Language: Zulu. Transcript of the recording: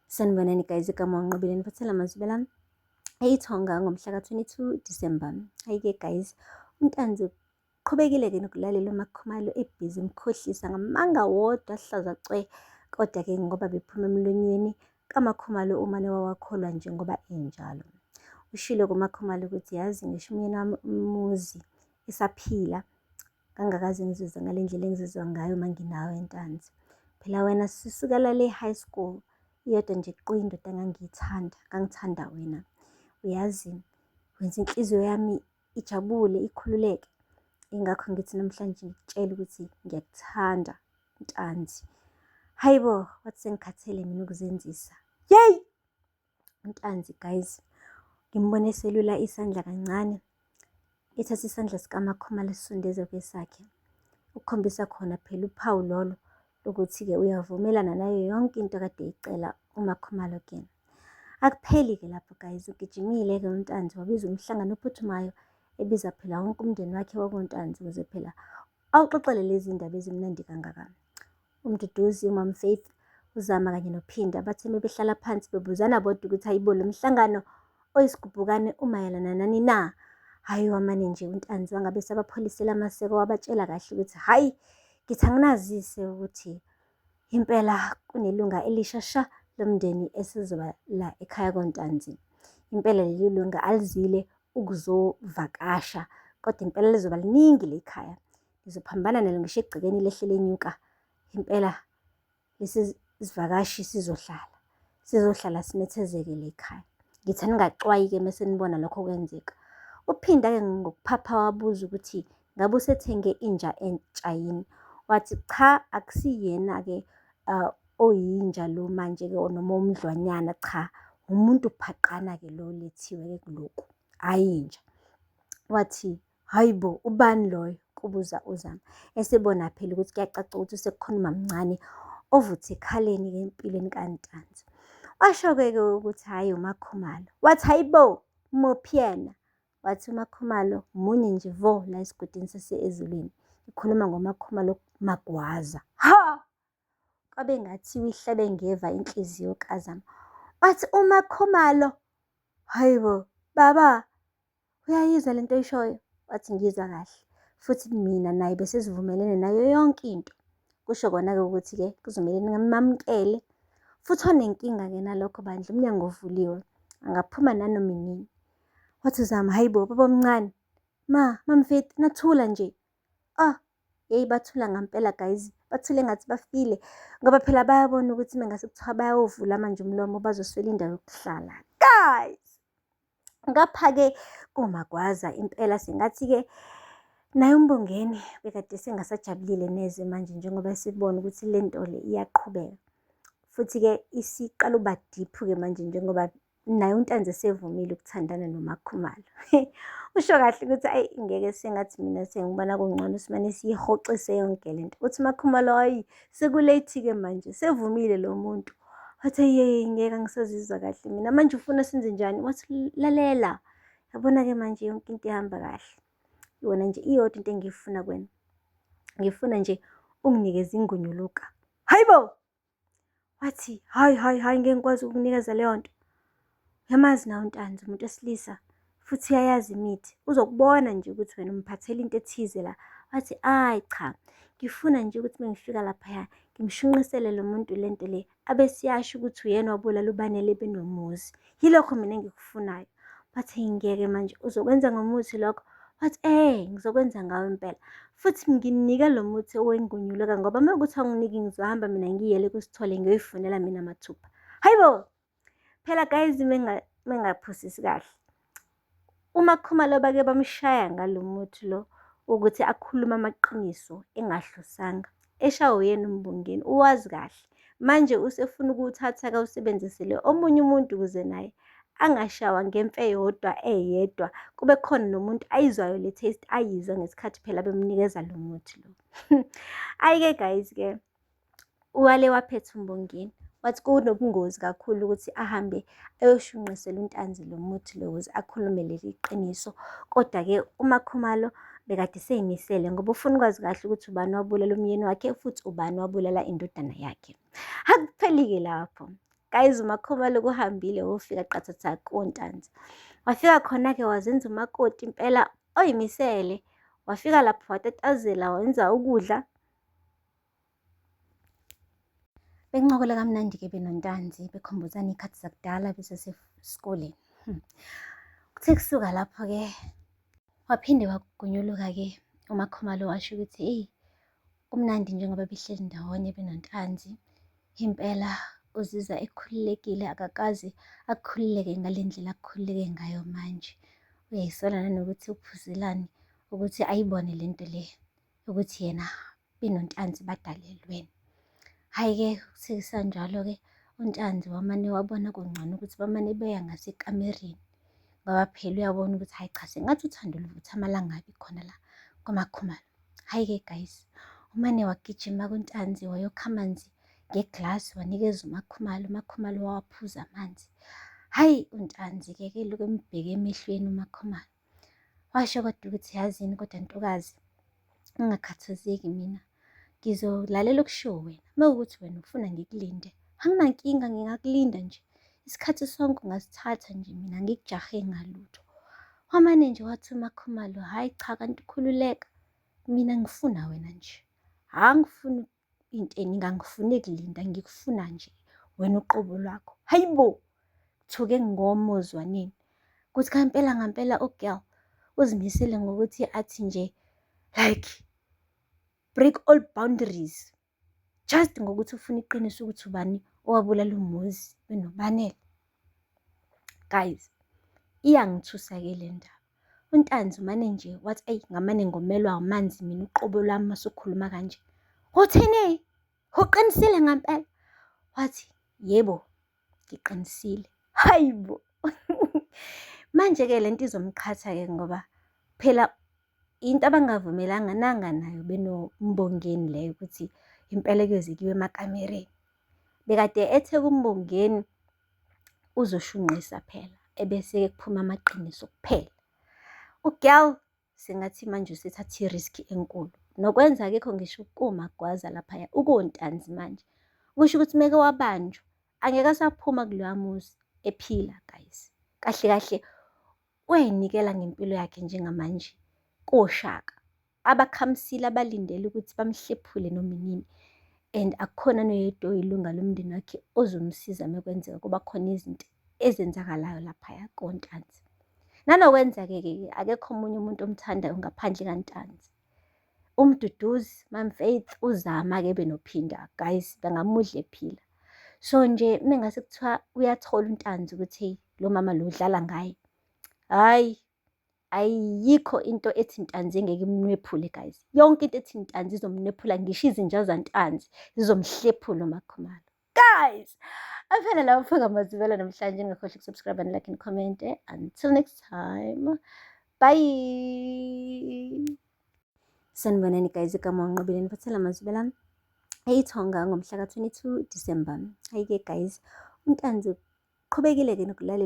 Sanibonani guys, igama unqobile niphathela amazwi lami. Eyithonga ngomhla ka-22 December. Hayi-ke guys, uNtanzi uqhubekile-ke nokulalela uMakhumalo ebhizi imkhohlisa ngamanga wodwa ahlaza cwe. Kodwa-ke ngoba bephuma emlonyweni kaMakhumalo umane wawakholwa njengoba enjalo. Ushilo kuMakhumalo ukuthi yazi ngisho umyeni wami umuzi esaphila kangakaze ngizizwe ngale ndlela engizizwa ngayo manginawe Ntanzi. Phela wena sisukela le high school iyodwa nje qwi indoda ngangithanda wena. Uyazi wenza inhliziyo yami ijabule ikhululeke. Ingakho ngithi namhlanje ngikutshela ukuthi ngiyakuthanda Ntanzi. Hayibo, wathi sengikhathele mina ukuzenzisa. Yeyi! Ntanzi guys, ngimbone eselula isandla kancane. Ethatha isandla sikaMakhumalo esisondeze kwesakhe. Ukukhombisa khona phela uphawu lolo ukuthi-ke uyavumelana nayo yonke into kade eyicela uMakhumalo kuyena. Akupheli-ke lapho guys, ugijimile-ke uNtanzi wabiza umhlangano ophuthumayo, ebiza phela wonke umndeni wakhe wakuNtanzi ukuze phela awuxoxele lezi ndaba ezimnandi kangaka. UMduduzi, uMam Faith, uZama kanye noPhinda bathe behlala phansi bebuzana bodwa ukuthi hayibo lo mhlangano oyisigubhukane umayelana nani na? Hayi wamane nje uNtanzi wangabe sabapholisela amaseko wabatshela kahle ukuthi hayi, ngithi anginazise ukuthi impela kunelunga elisha sha lomndeni esizoba la ekhaya koNtanzi. Impela leli lunga alizile ukuzovakasha, kodwa impela lizoba liningi lekhaya. Lizophambana nalo ngisho egcekeni lehle lenyuka. Impela lesi sivakashi sizohlala sinethezeke lekhaya. Ngithi aningaxwayi-ke mese nibona lokho kwenzeka. Uphinda-ke ngokuphapha wabuza ukuthi ngabe usethenge inja entsha yini? Wathi cha, akusiyena-ke oyinja lo manje-ke noma umdlwanyana, cha, umuntu phaqana-ke lo lethiwe-ke kulokhu, hhayi inja. Wathi hayibo, ubani loyo? Kubuza uZama. Esebona phela ukuthi kuyacaca ukuthi usekukhuluma mncane ovuthe ekhaleni-ke empilweni kaNtanzi. Washo-ke ukuthi hhayi uMakhumalo. Wathi hayibo, muphi yena? Wathi uMakhumalo munye nje vo la esigodini sase-Ezulwini. Ikhuluma ngoMakhumalo Magwaza. Ha! Kwabe ngathiwa ihlebe ngeva inhliziyo kaZama. Wathi uMakhumalo, hayibo baba, uyayizwa lento oyishoyo? Wathi ngizwa kahle, futhi mina naye besesivumelene nayo yonke into. Kusho kona-ke ukuthi-ke kuzomele ngamamkele, futhi onenkinga-ke nalokho bandla umnyango uvuliwe, angaphuma nanoma inini. Wathi uZama, hayibo baba omncane, Mam Faith, nathula nje. Yeyi bathula ngampela guys, bathule ngathi bafile ngoba phela bayabona ukuthi mengase kuthiwa bayawuvula manje umlomo bazoswela indawo yokuhlala. Guys, ngapha-ke kuMagwaza impela singathi-ke naye uMbongeni bekade sengasajabulile neze manje njengoba sibona ukuthi le nto le iyaqhubeka. Futhi-ke isiqala uba diphu-ke manje njengoba naye uNtanzi esevumile ukuthandana noMakhumalo. Usho kahle ukuthi ayi ngeke sengathi mina sengibona kungcono simane siyihoxise yonke le nto. Uthi uMakhumalo hayi sekuleyithi-ke manje sevumile lo muntu. Wathi yeyi ngeke angisazizwa kahle mina manje ufuna senze njani? Wathi lalela, yabona-ke manje yonke into ihamba kahle. Yona nje iyodwa into engiyifuna kuwena, ngifuna nje unginikeze ingonyuluka. Hayibo! Wathi hayi ngeke ngikwazi ukukunikeza leyo nto. Uyamazi nawe uNtanzi umuntu wesilisa futhi uyayazi imithi, uzokubona nje ukuthi wena umphathele into ethize la. Wathi ayi cha, ngifuna nje ukuthi mengifika laphaya ngimshunqisele lo muntu le nto le abe siyasho ukuthi uyena wabulala uBanele benomuzi. Yilokho mina engikufunayo. Wathi ngeke manje uzokwenza ngomuthi lokho? Wathi ngizokwenza ngawo impela, futhi nginike lo muthi owengonyuluka ngoba uma kuthi anginiki ngizohamba mina ngiyele kusithole ngiyoyifunela mina mathupha. Hayibo! Phela guys mengaphosisi kahle, uMakhumalo bake bamshaya ngalo muthi lo ukuthi akhulume amaqiniso engahlosanga. Eshawo yena uMbongeni uwazi kahle. Manje usefuna ukuwuthatha akawusebenzisele omunye umuntu ukuze naye angashawa ngemfe eyedwa kube khona nomuntu ayizwayo le taste ayizwa ngesikhathi phela bemnikeza lo muthi lo. Ayi-ke guys-ke wale waphetha uMbongeni. Wathi kunobungozi kakhulu ukuthi ahambe ayoshunqisela uNtanzi lo muthi lo ukuze akhulume leli qiniso. Kodwa-ke uMakhumalo bekade seyimisele ngoba ufuna ukwazi kahle ukuthi ubani wabulala umyeni wakhe futhi ubani wabulala indodana yakhe. Akupheli-ke lapho. Guys, uMakhomalo kuhambile wofika qathatha koNtanzi. Wafika khona-ke wazenza umakoti impela oyimisele. Wafika lapho watatazela, wenza ukudla. Bencokola kamnandi-ke benoNtanzi, bekhumbuzana iy'khathi zakudala besesesikoleni. Kuthe kusuka lapho-ke waphinde wagunyuluka-ke uMakhomalo washo ukuthi eyi, kumnandi njengoba behleli ndawonye benoNtanzi. Impela uzizwa ekhululekile, akakaze akhululeke ngale ndlela akhululeke ngayo manje. Uyayisola nanokuthi uPhuzilani ukuthi ayibone lento le ukuthi yena benoNtanzi badalelweni. Hhayi-ke sekusanjalo-ke uNtanzi wamane wabona kungcono ukuthi bamane beya ngasekamereni, ngoba phela uyabona ukuthi hayi cha, sengathi uthando luvutha amalangabi khona la kuMakhomalo. Hhayi-ke guys, umane wagijima kuNtanzi wayokha amanzi ngeglasi wanikeza uMakhomalo. uMakhomalo wawaphuza amanzi. Hhayi, uNtanzi-ke lokhu embheke emehlweni uMakhomalo. Washo kodwa ukuthi yazini kodwa ntokazi, ungakhathazeki, mina ngizolalela okushiwo wena. Mekuwukuthi wena ufuna ngikulinde, anginankinga, ngingakulinda nje isikhathi sonke ungasithatha nje, mina ngikujahe ngalutho. Wamane nje wathi uMakhomalo, hhayi cha, kanti khululeka, mina ngifuna wena nje, angifuni into eningi, angifuni kulinda, ngikufuna nje wena uqobo lwakho. Hayibo, thuke ngomuzwa nini kuthi ngampela u-girl uzimisele ngokuthi athi nje like break all boundaries just ngokuthi ufuna iqiniso ukuthi ubani owabulala umuzi benoBanele. Guys, iyangithusa-ke le ndaba. uNtanzi umane nje wathi eyi, ngamane ngomelwa amanzi mina uqobo lwami masukhuluma kanje. Uthini? Uqinisile ngampela? Wathi yebo, ngiqinisile. Hayibo. Manje-ke lento izomqhatha-ke ngoba phela into abangavumelanga nanga nayo benoMbongeni leyo ukuthi impela kuyoze kiwe emakamereni. Bekade ethe kuMbongeni uzoshunqisa phela, ebese-ke kuphuma amaqiniso kuphela. U-girl sengathi manje usethathe i-risk enkulu nokwenza akekho ngisho kuMagwaza laphaya ukoNtanzi manje. Kusho ukuthi meke wabanjwa angeke asaphuma kuloya muzi ephila. Guys, kahle kahle uyayinikela ngempilo yakhe njengamanje koShaka, abakhamisile abalindele ukuthi bamhlephule noma inini, and akukhona noyedwa oyilunga lomndeni wakhe ozomsiza mekwenzeka kuba khona izinto ezenzakalayo laphaya koNtanzi. Nanokwenza-ke akekho omunye umuntu omthandayo ngaphandle kaNtanzi. UMduduzi, Mama Faith uzama-ke benophinda, guys, bangamudla ephila. So nje mengase kuthiwa uyathola uNtanzi ukuthi hey, lo mama lo udlala ngaye, hhayi, ayikho into ethi Ntanzi engeke imnwephule guys. Yonke into ethi Ntanzi izomnephula, ngisho izinja zaNtanzi zizomhlephula uMakhomalo. Guys, afana lawo mfaka amazibela namhlanje, ngakhohlwa ukusubscribe and like and comment. Until next time, bye. Sanibonani guys, igama uNqobile niphathela amazibela ami eyiThonga ngomhla ka 22 December. Hhayi-ke guys, uNtanzi uqhubekile-ke nokulalela